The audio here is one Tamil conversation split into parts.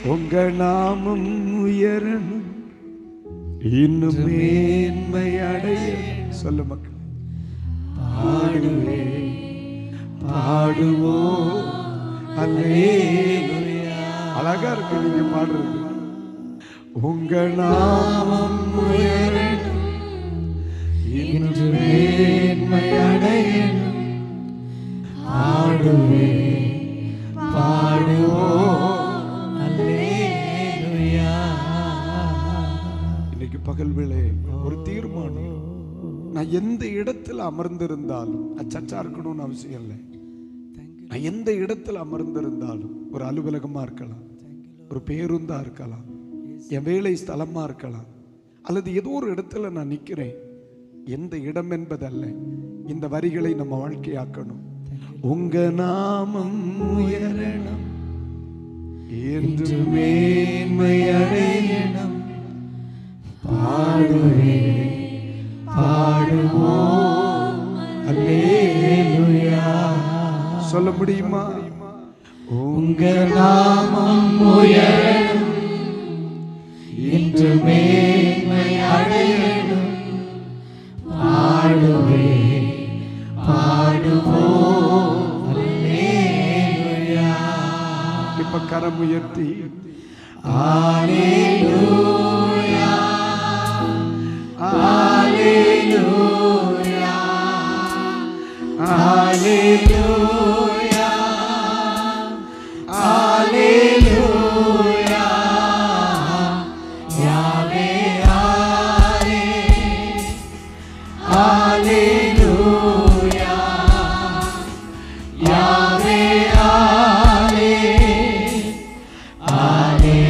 உங்க நாமம் உயரணும், இன்னும் மேன்மை அடைய. சொல்ல மக்கள், பாடுவே பாடுவோம் அல்லேலூயா. அழகா இருக்கு நீங்க பாடுறது. உங்க நாமம் உயரணும், இன்று மேன்மை அடையணும், பாடுவே பாடுவோம் அல்லேலூயா. இன்னைக்கு பகல் வேளை ஒரு தீர்மானம். நான் எந்த இடத்துல அமர்ந்திருந்தாலும், அச்சச்சா இருக்கணும்னு அவசியம் இல்லை. நான் எந்த இடத்துல அமர்ந்திருந்தாலும், ஒரு அலுவலகமா இருக்கலாம், ஒரு பேருந்தா இருக்கலாம், என் வேலை ஸ்தலமா இருக்கலாம், அல்லது ஏதோ ஒரு இடத்துல நான் நிற்கிறேன். எந்த இடம் என்பதல்ல, இந்த வரிகளை நம்ம வாழ்க்கையாக்கணும். உங்க நாமம் உயரணும், என்று மேன்மை அடையணும், பாடுவே பாடுவோம் அல்லேலூயா. சொல்ல முடியுமா? உங்க நாமம் உயரணும், இன்று மேன்மை அடையணும், பாடுவே பாடுவோம் அல்லேலூயா. இப்ப கரம் உயர்த்தி அல்லேலூயா அல்லேலூயா அல்லேலூயா அல்லேலூயா. யாவே ஆலே அல்லேலூயா, யாவே ஆலே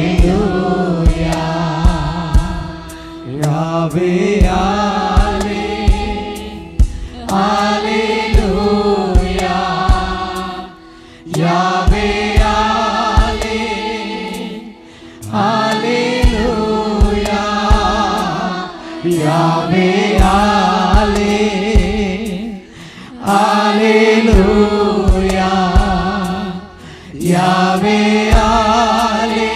அல்லேலூயா, யாவே ஆலே அல்லேலூயா, யாவே ஆலே அல்லேலூயா, யாவே ஆலே அல்லேலூயா, யாவே ஆலே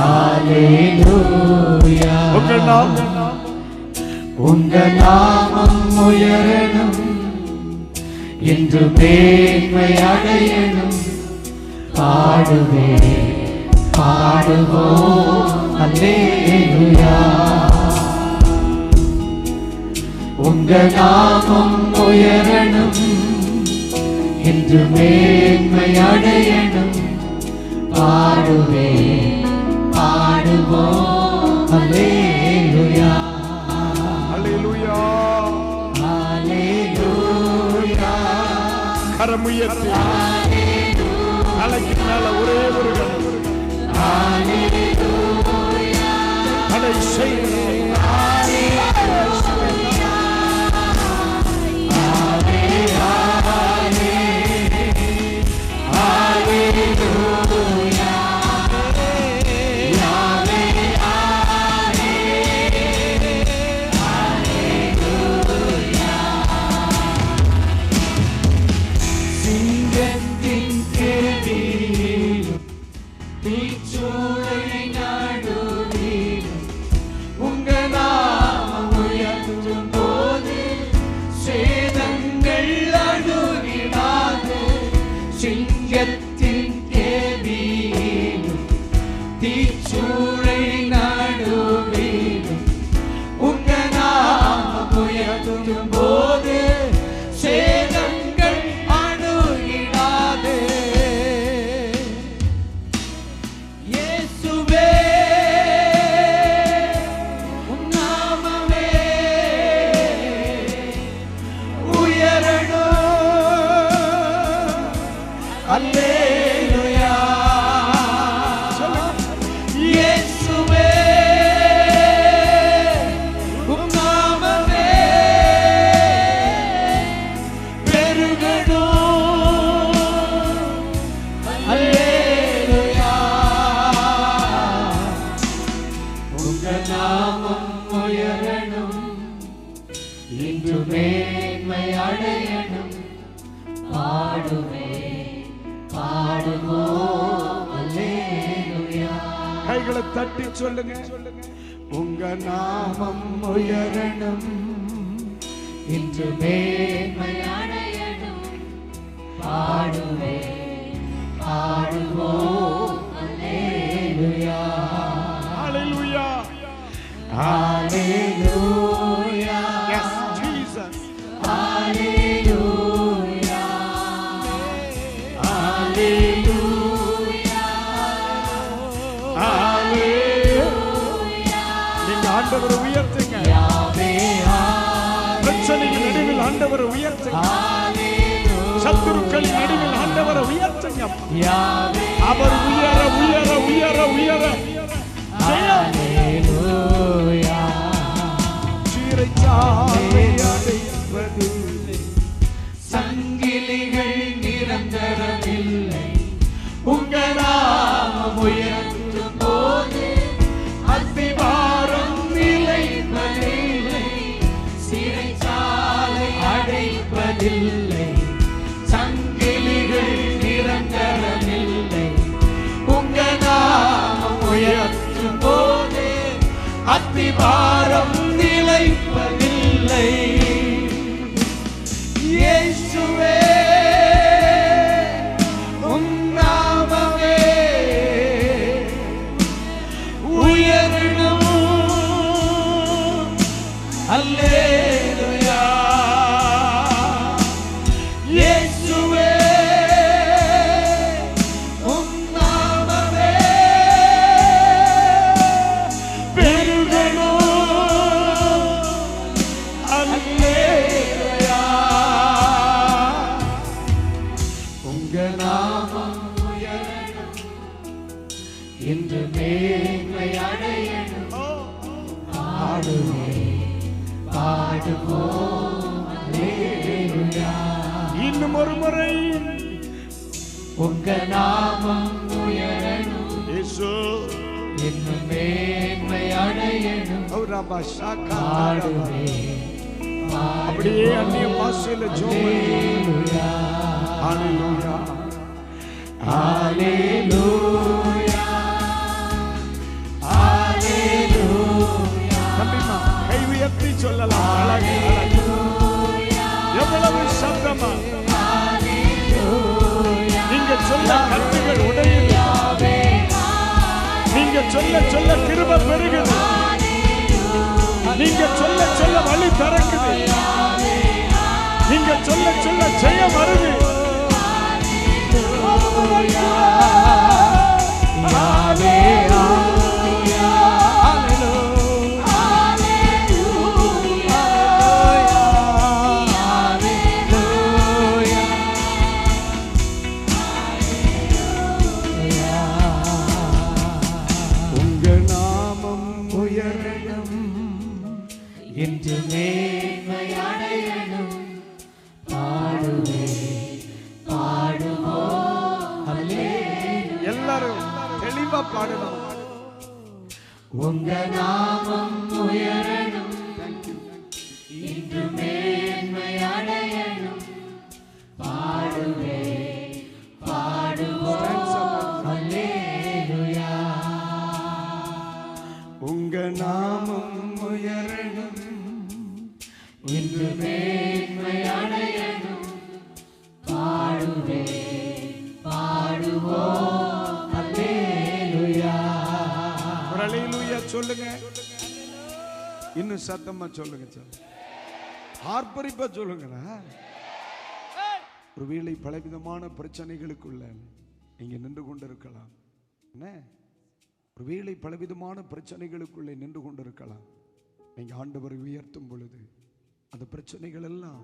அல்லேலூயா. உங்க நாமம் உயரணும், என்று மேன்மை அடையணும், பாடுவே பாடுவோம் அல்லேலூயா. உங்க நாமம் உயரணும், என்று மேன்மை அடையணும், பாடுவே பாடுவோம் அல்லேலூயா. அல்லேலூயா அல்லேலூயா. கரம் உயர்த்தி நாளைக்கு மேல ஒரே ஒரு கணம் அல்லேலூயா. அதை செய்கிறேன். சிங்கத்தின் கைகளை தட்டி சொல்லுங்க. உங்க நாமம் உயரணும், இன்று மேன்மை அடையணும். பாடுவேன் பாடுவோம் அல்லேலூயா ஹalleluya அல்லேலூயா. yes jesus அல்லேலூயா அல்லேலூயா ஹalleluya. நீங்க ஆண்டவரை உயர்த்துங்க. யாவே பிரச்சனையின் நடுவில் ஆண்டவரை உயர்த்துங்க. சத்துருக்களின் நடுவில் ஆண்டவரை உயர்த்துங்க. அவர் உயர உயர உயர உயர அல்லேலூயா. சிறைச்சாலை அடைப்பதில்லை, சங்கிலிகள் நிரந்தரமில்லை. உங்க நாமம் உயர்த்தும் போது அஸ்திவாரம் நிலைப்பதில்லை. சிறைச்சாலை அடைப்பதில்லை, சங்கிலிகள் நிரந்தரமில்லை. உங்க நாமம் உயர்த்தும் போது அஸ்திவாரம் நிலைப்பதில்லை. இயேசுவே உம் நாமமே உயரணும். அல்லேலூயா. இயேசுவே உம் நாமமே பெருகணும். அல்லேலூயா. உங்க நாமம் உயரணும், இன்று மேன்மை அடையணும். பாடுவேன் பாடுவோம் அல்லேலூயா. இன்னும் ஒரு முறை உங்க நாமம் உயரணும், இயேசு இன்னும் மேன்மை அடையணும். ரபா ஷாகா பாடுவேன் அப்படியே அந்நிய பாஷையில ஜெபம் அல்லேலூயா ஹalleluya அல்லேலூயா அல்லேலூயா. கண்டிப்பா கை உயர்த்தி சொல்லலாம். அழகு அழகு. எவ்வளவு சத்தமா நீங்க சொல்ல கட்டுகள் உடையுது. நீங்க சொல்ல சொல்ல கிருபை பெருகுது. நீங்க சொல்ல சொல்ல வழி திறக்குது. நீங்க சொல்ல சொல்ல ஜெயம் வருது. உங்க நாமம் உயரணும், இன்று மேன்மை அடையணும். பாடுவேன் பாடுவோம் அல்லேலூயா. எல்லாரும் தெளிவா பாடணும். உங்க நாமம் உயரணும், இன்று மேன்மை அடையணும். பாடுவேன் பாடுவோம் அல்லேலூயா. உங்க நாமம் உயரணும், இன்று மேன்மை அடையணும். பாடுவேன் பாடுவோம் அல்லேலூயா. ஒரு அல்லேலூயா சொல்லுங்க. இன்னும் சத்தமா சொல்லுங்க. சொல்லுங்க ஆர்ப்பரிப்பா சொல்லுங்கடா. ஒருவேளை பலவிதமான பிரச்சனைகளுக்குள்ள நீங்க நின்று கொண்டிருக்கலாம். என்ன ஒருவேளை பலவிதமான பிரச்சனைகளுக்குள்ளே நின்று கொண்டிருக்கலாம். நீங்க ஆண்டவரை உயர்த்தும் பொழுது அந்த பிரச்சனைகள் எல்லாம்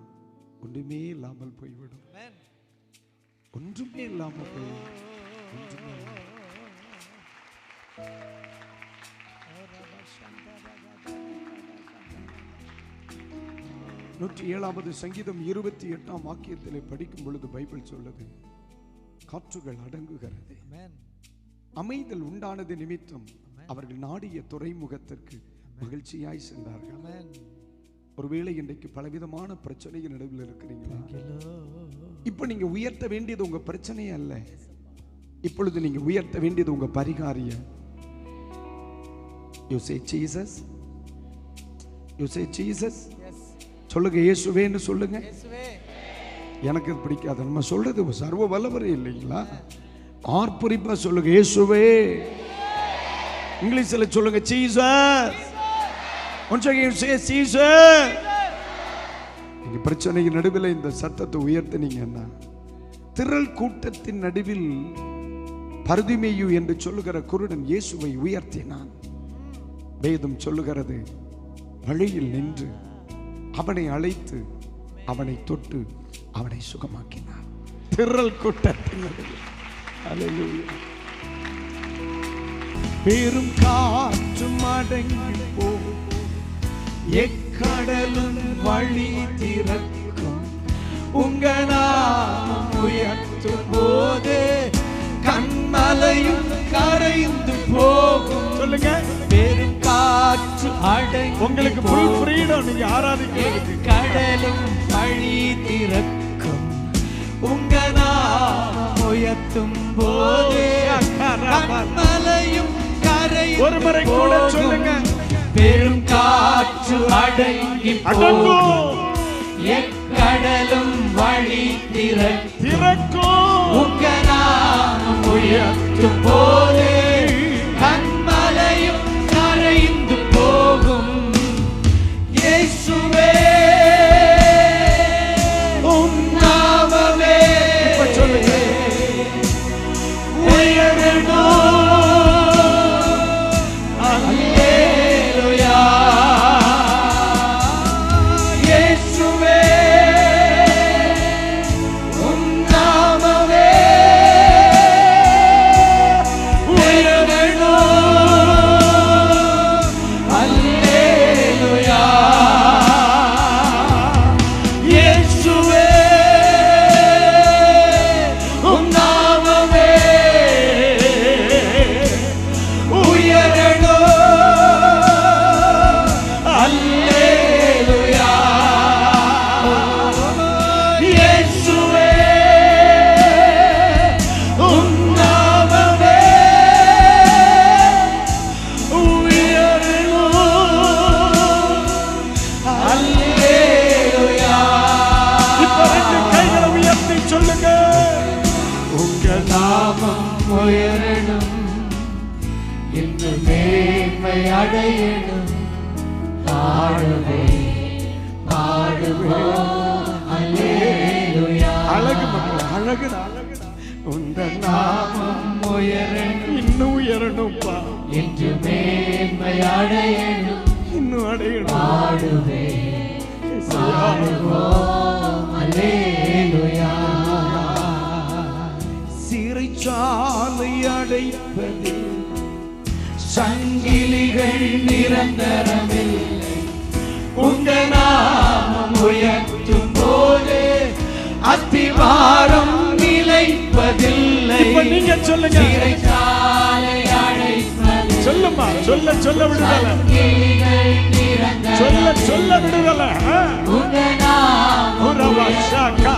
ஒன்றுமே இல்லாமல் போய்விடும். ஒன்றுமே இல்லாமல் போய்விடும். ஒன்றுமே இல்லாமல். 107வது சங்கீதம் 28ஆம் வாக்கியத்திலே படிக்கும் பொழுது பைபிள் சொல்லுது, காற்றுகள் அடங்குகிறது, அமைதல் உண்டானது நிமித்தம் அவர்கள் நாடிய துறைமுகத்திற்கு மகிழ்ச்சியாய் சென்றார்கள். ஒருவேளை இன்றைக்கு பலவிதமான பிரச்சனைகள் நடுவில் இருக்கிறீங்களா? இப்ப நீங்க உயர்த்த வேண்டியது உங்க பிரச்சனையே அல்ல. இப்பொழுது நீங்க உயர்த்த வேண்டியது உங்க பரிகாரிய. You say Jesus. You say Jesus. சொல்லுங்க இயேசுவேன்னு சொல்லுங்க. எனக்கு இது பிடிக்காது. நம்ம சொல்றது சர்வ வல்லவர் இல்லைங்களா? ஆர்ப்பரிப்பா சொல்லுங்க இயேசுவே. இங்கிலீஷ்ல சொல்லுங்க Jesus. Once again say Jesus. இந்த பிரச்சனையின் நடுவில் இந்த சத்தத்தை உயர்த்தினீங்கன்னா, திரள் கூட்டத்தின் நடுவில் பர்திமேயு என்று சொல்லுகிற குருடன் இயேசுவை உயர்த்தினான். வேதம் சொல்லுகிறது, வழியில் நின்று அவனை அழைத்து அவனை தொட்டு அவனை சுகமாக்கினார். திரள் கூட்டத்தின் நடுவில். அல்லேலூயா. பெரும் காற்றும் அடங்கி போகும், எக்கடலும் வழி திறக்கும், உங்க நாமம் உயர்த்தும் போது கண்மலையும் கரைந்து போகும். சொல்லுங்க, பெரும் காற்று அடங்கி உங்களுக்கு full freedom. நீங்க ஆராதிக்கிறதுக்கு கடலும் வழி திறக்கும், உங்க நாமம் உயர்த்தும் போது கண்மலையும் கரைந்து ஒரு முறை கூட சொல்லுங்க, பெரும் காற்று அடங்கி போகும், எக்கடலும் வழி திறக்கும், உங்க நாமம் உயர்த்தும் போது கண்மலையும் கரைந்து போகும். இயேசுவே உம் நாமமே சொல்லுங்க, உயரணும். அல்லேலூயா. இயேசுவே உம் நாமமே உயரணும். அல்லேலூயா. இயேசுவே உம் நாமமே உயரணும். அல்லேலூயா. இயேசுவே உம் நாமமே உயரணும். அல்லேலூயா. இப்ப ரெண்டு கைகளை உயர்த்தி சொல்லுங்க, உங்க நாமம் உயரணும், என்று மேன்மை அடையணும். பாடுவே பாடுவோம். அல்லேலூயா. அழகு மக்கள், அழகு அழகு. உந்த நாமம் நாமம் உயரணும், இன்னும் உயரணும்பா, என்று மேன்மை அடையணும். இன்னும் அடையணும். பாடுவே பாடுவோம். அல்லேலூயா. சிறைச்சாலை அடைப்பது சங்கிலிகள் நிரந்தரமில்லை, உங்க நாமம் உயர்த்தும் போது அத்திவாரம் நிலைப்பதில்லை. இப்ப நீங்க சொல்லுங்க, சிறைச்சாலை அடைப்பது சொல்லுமா, சொல்ல சொல்ல விடுதலை, சங்கிலிகள் நிரந்தரம், சொல்ல சொல்ல விடுதலை. உங்க நாமம் உறவாஷாக்கா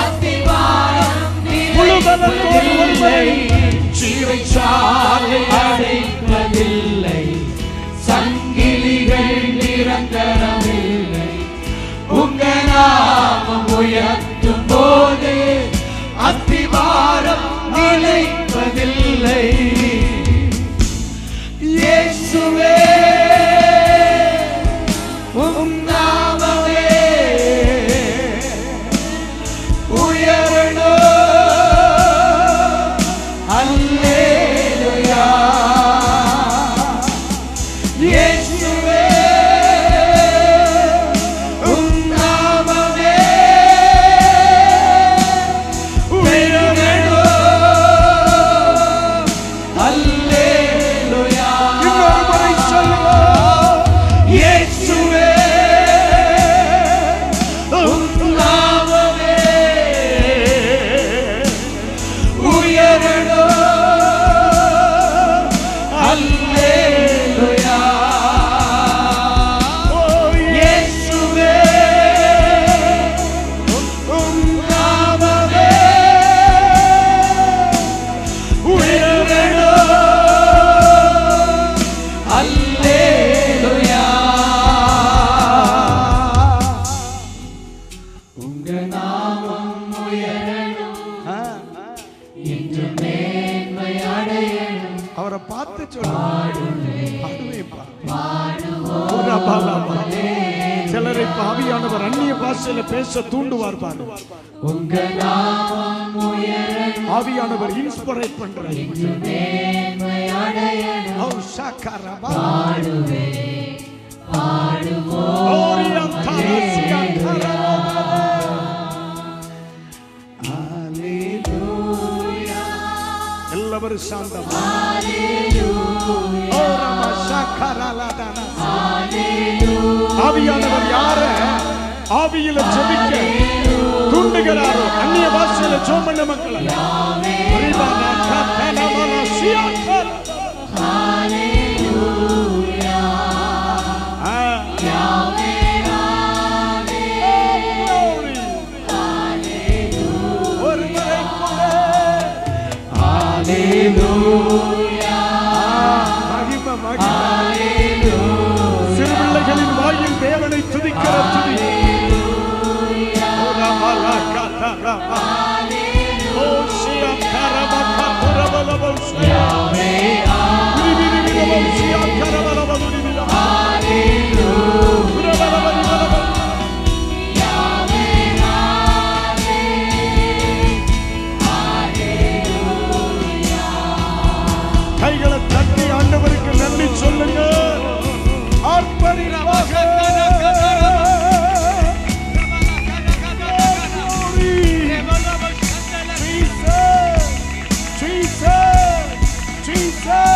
அத்திவாரம் முழுவதற்கோடு ஒருவரை சிறைச்சாலை அடைப்பதில்லை, சங்கிலிகள் நிரந்தரமில்லை, உங்க நாமம் உயர்த்தும் போது அத்திவாரம் நிலைப்பதில்லை. இயேசுவே உம் நாமமே உயரணும். அல்லேலூயா. இயேசுவே உம் நாமமே உயரணும். அல்லேலூயா. இன்னொரு முறை சொல்லுங்க, இயேசுவே உம் நாமமே உயரணும். அல்லேலூயா. இயேசுவே உம் நாமமே உயரணும். என்று மேன்மை அடையணும். அவரை பார்த்து சொல்லுவேன். சிலரை ஆவியானவர் அந்நிய பாஷையில பேச தூண்டுவார் பாரு. உங்க நாமம் உயரணும். ஆவியானவர் இன்ஸ்பிரேட் பண்றார். என்று மேன்மை அடையணும். ஓ ஷாக்கரபா பாடுவேன் பாடுவோம். ஓரியம் தாரசியா எல்லாரும் சாந்தம். ஆவியானவர் யார ஆவியில ஜெபிக்க தூண்டுகிறாரோ அந்நிய பாஷையில ஜெபம் பண்ண மக்களை சிறுபிள்ளைகளின் வாயில் தேவனை துதிக்கிற துதி. கைகளை தட்டி ஆண்டவருக்கு நன்றி சொல்லுங்க. Jesus.